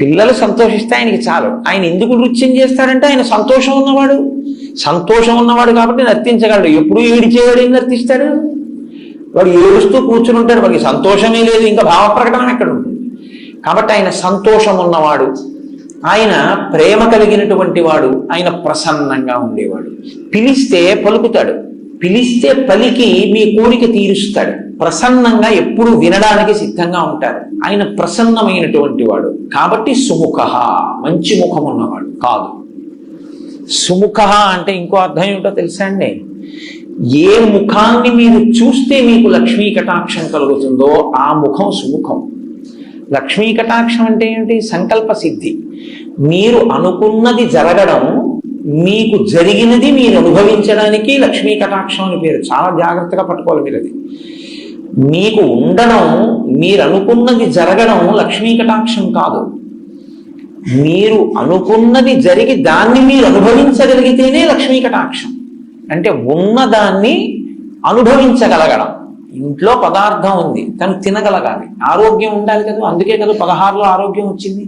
పిల్లలు సంతోషిస్తే ఆయనకి చాలు. ఆయన ఎందుకు నృత్యం చేస్తాడంటే ఆయన సంతోషం ఉన్నవాడు. సంతోషం ఉన్నవాడు కాబట్టి నర్తించగలడు. ఎప్పుడు ఏడిచేవాడు ఏం నర్తిస్తాడు? వాడు ఏడుస్తూ కూర్చుని ఉంటాడు, వాడికి సంతోషమే లేదు, ఇంకా భావ ప్రకటన ఎక్కడ ఉంటుంది? కాబట్టి ఆయన సంతోషం ఉన్నవాడు, ఆయన ప్రేమ కలిగినటువంటి వాడు, ఆయన ప్రసన్నంగా ఉండేవాడు. పిలిస్తే పలుకుతాడు, పిలిస్తే పలికి మీ కోరిక తీరుస్తాడు. ప్రసన్నంగా ఎప్పుడు వినడానికి సిద్ధంగా ఉంటారు. ఆయన ప్రసన్నమైనటువంటి వాడు కాబట్టి సుముఖ, మంచి ముఖం ఉన్నవాడు కాదు. సుముఖ అంటే ఇంకో అర్థం ఏమిటో తెలుసా అండి? ఏ ముఖాన్ని మీరు చూస్తే మీకు లక్ష్మీ కటాక్షం కలుగుతుందో ఆ ముఖం సుముఖం. లక్ష్మీ కటాక్షం అంటే ఏమిటి? సంకల్ప సిద్ధి. మీరు అనుకున్నది జరగడం, మీకు జరిగినది మీరు అనుభవించడానికి లక్ష్మీ కటాక్షం అని పేరు. చాలా జాగ్రత్తగా పట్టుకోవాలి మీరు. అది మీకు ఉండడం, మీరు అనుకున్నది జరగడం లక్ష్మీ కటాక్షం కాదు. మీరు అనుకున్నది జరిగి దాన్ని మీరు అనుభవించగలిగితేనే లక్ష్మీ కటాక్షం. అంటే ఉన్నదాన్ని అనుభవించగలగడం. ఇంట్లో పదార్థం ఉంది, తను తినగలగాలి, ఆరోగ్యం ఉండాలి కదా. అందుకే కదా 16లో ఆరోగ్యం వచ్చింది.